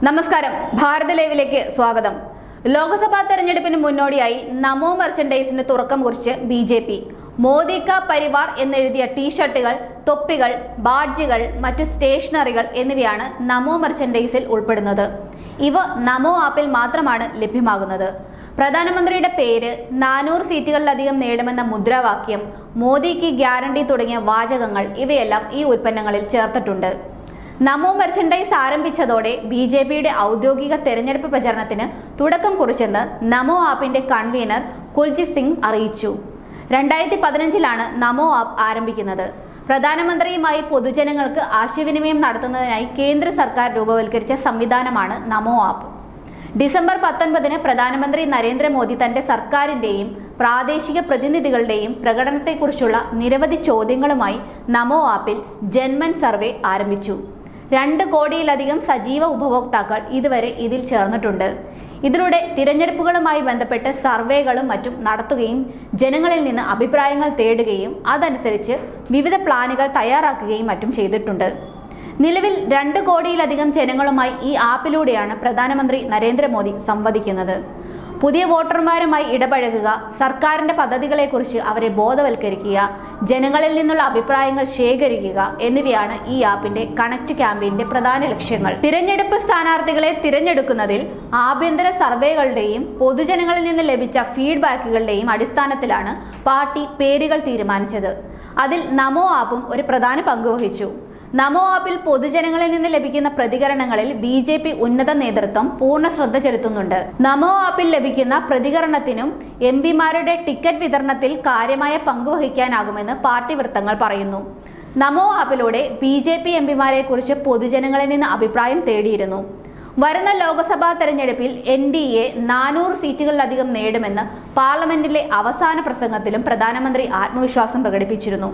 നമസ്കാരം, ഭാരത് ലൈവിലേക്ക് സ്വാഗതം. ലോക്സഭാ തെരഞ്ഞെടുപ്പിന് മുന്നോടിയായി നമോ മെർച്ചൻഡൈസിന് തുറക്കം കുറിച്ച് ബി.ജെ.പി. മോദി കാ പരിവാർ എന്നെഴുതിയ ടീഷർട്ടുകൾ, തൊപ്പികൾ, ബാഡ്ജുകൾ, മറ്റ് സ്റ്റേഷനറികൾ എന്നിവയാണ് നമോ മെർച്ചൻഡൈസിൽ ഉൾപ്പെടുന്നത്. ഇവ നമോ ആപ്പിൽ മാത്രമാണ് ലഭ്യമാകുന്നത്. പ്രധാനമന്ത്രിയുടെ പേര്, 400 സീറ്റുകളിലധികം നേടുമെന്ന മുദ്രാവാക്യം, മോദി കി ഗ്യാരണ്ടി തുടങ്ങിയ വാചകങ്ങൾ ഇവയെല്ലാം ഈ ഉൽപ്പന്നങ്ങളിൽ ചേർത്തിട്ടുണ്ട്. നമോ മെർച്ചൻഡൈസ് ആരംഭിച്ചതോടെ ബി.ജെ.പിയുടെ ഔദ്യോഗിക തെരഞ്ഞെടുപ്പ് പ്രചരണത്തിന് തുടക്കം കുറിച്ചെന്ന് നമോ ആപ്പിന്റെ കൺവീനർ കുൽജിത് സിംഗ് അറിയിച്ചു. 2015-ലാണ് നമോ ആപ്പ് ആരംഭിക്കുന്നത്. പ്രധാനമന്ത്രിയുമായി പൊതുജനങ്ങൾക്ക് ആശയവിനിമയം നടത്തുന്നതിനായി കേന്ദ്ര സർക്കാർ രൂപവൽക്കരിച്ച സംവിധാനമാണ് നമോ ആപ്പ്. ഡിസംബർ 19-ന് പ്രധാനമന്ത്രി നരേന്ദ്രമോദി തന്റെ സർക്കാരിന്റെയും പ്രാദേശിക പ്രതിനിധികളുടെയും പ്രകടനത്തെക്കുറിച്ചുള്ള നിരവധി ചോദ്യങ്ങളുമായി നമോ ആപ്പിൽ ജൻമൻ സർവേ ആരംഭിച്ചു. 2 കോടിയിലധികം സജീവ ഉപഭോക്താക്കൾ ഇതുവരെ ഇതിൽ ചേർന്നിട്ടുണ്ട്. ഇതിലൂടെ തിരഞ്ഞെടുപ്പുകളുമായി ബന്ധപ്പെട്ട് സർവേകളും മറ്റും നടത്തുകയും ജനങ്ങളിൽ നിന്ന് അഭിപ്രായങ്ങൾ തേടുകയും അതനുസരിച്ച് വിവിധ പ്ലാനുകൾ തയ്യാറാക്കുകയും മറ്റും ചെയ്തിട്ടുണ്ട്. നിലവിൽ 2 കോടിയിലധികം ജനങ്ങളുമായി ഈ ആപ്പിലൂടെയാണ് പ്രധാനമന്ത്രി നരേന്ദ്രമോദി സംവദിക്കുന്നത്. പുതിയ വോട്ടർമാരുമായി ഇടപഴകുക, സർക്കാരിന്റെ പദ്ധതികളെക്കുറിച്ച് അവരെ ബോധവൽക്കരിക്കുക, ജനങ്ങളിൽ നിന്നുള്ള അഭിപ്രായങ്ങൾ ശേഖരിക്കുക എന്നിവയാണ് ഈ ആപ്പിന്റെ കണക്ട് ക്യാമ്പയിന്റെ പ്രധാന ലക്ഷ്യങ്ങൾ. തിരഞ്ഞെടുപ്പ് സ്ഥാനാർത്ഥികളെ തിരഞ്ഞെടുക്കുന്നതിൽ ആഭ്യന്തര സർവേകളുടെയും പൊതുജനങ്ങളിൽ നിന്ന് ലഭിച്ച ഫീഡ്ബാക്കുകളുടെയും അടിസ്ഥാനത്തിലാണ് പാർട്ടി പേരുകൾ തീരുമാനിച്ചത്. അതിൽ നമോ ആപ്പും ഒരു പ്രധാന പങ്ക് വഹിച്ചു. നമോ ആപ്പിൽ പൊതുജനങ്ങളിൽ നിന്ന് ലഭിക്കുന്ന പ്രതികരണങ്ങളിൽ ബി.ജെ.പി. ഉന്നത നേതൃത്വം പൂർണ്ണ ശ്രദ്ധ ചെലുത്തുന്നുണ്ട്. നമോ ആപ്പിൽ ലഭിക്കുന്ന പ്രതികരണത്തിനും എം.പിമാരുടെ ടിക്കറ്റ് വിതരണത്തിൽ കാര്യമായ പങ്ക് വഹിക്കാനാകുമെന്ന് പാർട്ടി വൃത്തങ്ങൾ പറയുന്നു. നമോ ആപ്പിലൂടെ ബി.ജെ.പി. എം.പിമാരെ കുറിച്ച് പൊതുജനങ്ങളിൽ നിന്ന് അഭിപ്രായം തേടിയിരുന്നു. വരുന്ന ലോക്സഭാ തെരഞ്ഞെടുപ്പിൽ എൻ.ഡി.എ 400 സീറ്റുകളിലധികം നേടുമെന്ന് പാർലമെന്റിലെ അവസാന പ്രസംഗത്തിലും പ്രധാനമന്ത്രി ആത്മവിശ്വാസം പ്രകടിപ്പിച്ചിരുന്നു.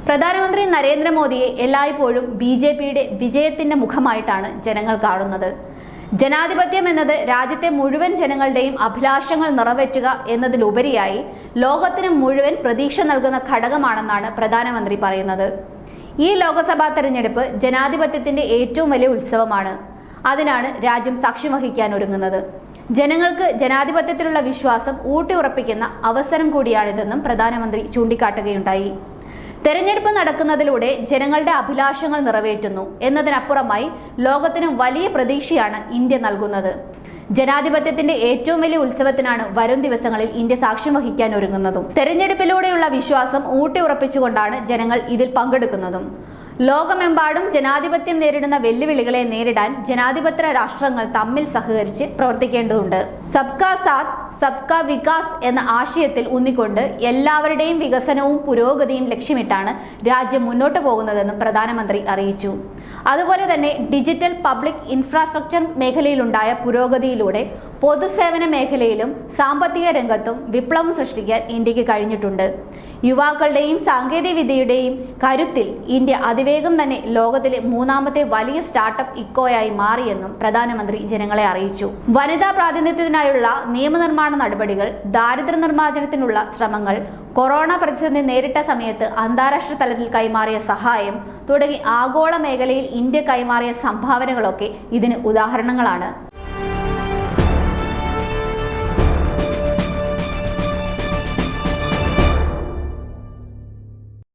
പ്രധാനമന്ത്രി നരേന്ദ്രമോദിയെ എല്ലായ്പ്പോഴും ബി.ജെ.പിയുടെ വിജയത്തിന്റെ മുഖമായിട്ടാണ് ജനങ്ങൾ കാണുന്നത്. ജനാധിപത്യം എന്നത് രാജ്യത്തെ മുഴുവൻ ജനങ്ങളുടെയും അഭിലാഷങ്ങൾ നിറവേറ്റുക എന്നതിലുപരിയായി ലോകത്തിന് മുഴുവൻ പ്രതീക്ഷ നൽകുന്ന ഘടകമാണെന്നാണ് പ്രധാനമന്ത്രി പറയുന്നത്. ഈ ലോക്സഭാ തെരഞ്ഞെടുപ്പ് ജനാധിപത്യത്തിന്റെ ഏറ്റവും വലിയ ഉത്സവമാണ്. അതിനാണ് രാജ്യം സാക്ഷ്യം വഹിക്കാൻ ഒരുങ്ങുന്നത്. ജനങ്ങൾക്ക് ജനാധിപത്യത്തിലുള്ള വിശ്വാസം ഊട്ടിയുറപ്പിക്കുന്ന അവസരം കൂടിയാണിതെന്നും പ്രധാനമന്ത്രി ചൂണ്ടിക്കാട്ടുകയുണ്ടായി. തെരഞ്ഞെടുപ്പ് നടക്കുന്നതിലൂടെ ജനങ്ങളുടെ അഭിലാഷങ്ങൾ നിറവേറ്റുന്നു എന്നതിനപ്പുറമായി ലോകത്തിന് വലിയ പ്രതീക്ഷയാണ് ഇന്ത്യ നൽകുന്നത്. ജനാധിപത്യത്തിന്റെ ഏറ്റവും വലിയ ഉത്സവത്തിനാണ് വരും ദിവസങ്ങളിൽ ഇന്ത്യ സാക്ഷ്യം വഹിക്കാൻ ഒരുങ്ങുന്നതും. തെരഞ്ഞെടുപ്പിലൂടെയുള്ള വിശ്വാസം ഊട്ടിയുറപ്പിച്ചുകൊണ്ടാണ് ജനങ്ങൾ ഇതിൽ പങ്കെടുക്കുന്നതും. ലോകമെമ്പാടും ജനാധിപത്യം നേരിടുന്ന വെല്ലുവിളികളെ നേരിടാൻ ജനാധിപത്യ രാഷ്ട്രങ്ങൾ തമ്മിൽ സഹകരിച്ച് പ്രവർത്തിക്കേണ്ടതുണ്ട്. സബ്കാ സാത്ത് സബ്കാ വികാസ് എന്ന ആശയത്തിൽ ഊന്നിക്കൊണ്ട് എല്ലാവരുടെയും വികസനവും പുരോഗതിയും ലക്ഷ്യമിട്ടാണ് രാജ്യം മുന്നോട്ട് പോകുന്നതെന്നും പ്രധാനമന്ത്രി അറിയിച്ചു. അതുപോലെ തന്നെ ഡിജിറ്റൽ പബ്ലിക് ഇൻഫ്രാസ്ട്രക്ചർ മേഖലയിലുണ്ടായ പുരോഗതിയിലൂടെ പൊതുസേവന മേഖലയിലും സാമ്പത്തിക രംഗത്തും വിപ്ലവം സൃഷ്ടിക്കാൻ ഇന്ത്യക്ക് കഴിഞ്ഞിട്ടുണ്ട്. യുവാക്കളുടെയും സാങ്കേതിക വിദ്യയുടെയും കരുത്തിൽ ഇന്ത്യ അതിവേഗം തന്നെ ലോകത്തിലെ 3ാമത്തെ വലിയ സ്റ്റാർട്ടപ്പ് ഇക്കോയായി മാറിയെന്നും പ്രധാനമന്ത്രി ജനങ്ങളെ അറിയിച്ചു. വനിതാ പ്രാതിനിധ്യത്തിനായുള്ള നിയമനിർമ്മാണ നടപടികൾ, ദാരിദ്ര്യ നിർമ്മാർജ്ജനത്തിനുള്ള ശ്രമങ്ങൾ, കൊറോണ പ്രതിസന്ധി നേരിട്ട സമയത്ത് അന്താരാഷ്ട്ര തലത്തിൽ കൈമാറിയ സഹായം തുടങ്ങി ആഗോള മേഖലയിൽ ഇന്ത്യ കൈമാറിയ സംഭാവനകളൊക്കെ ഇതിന് ഉദാഹരണങ്ങളാണ്.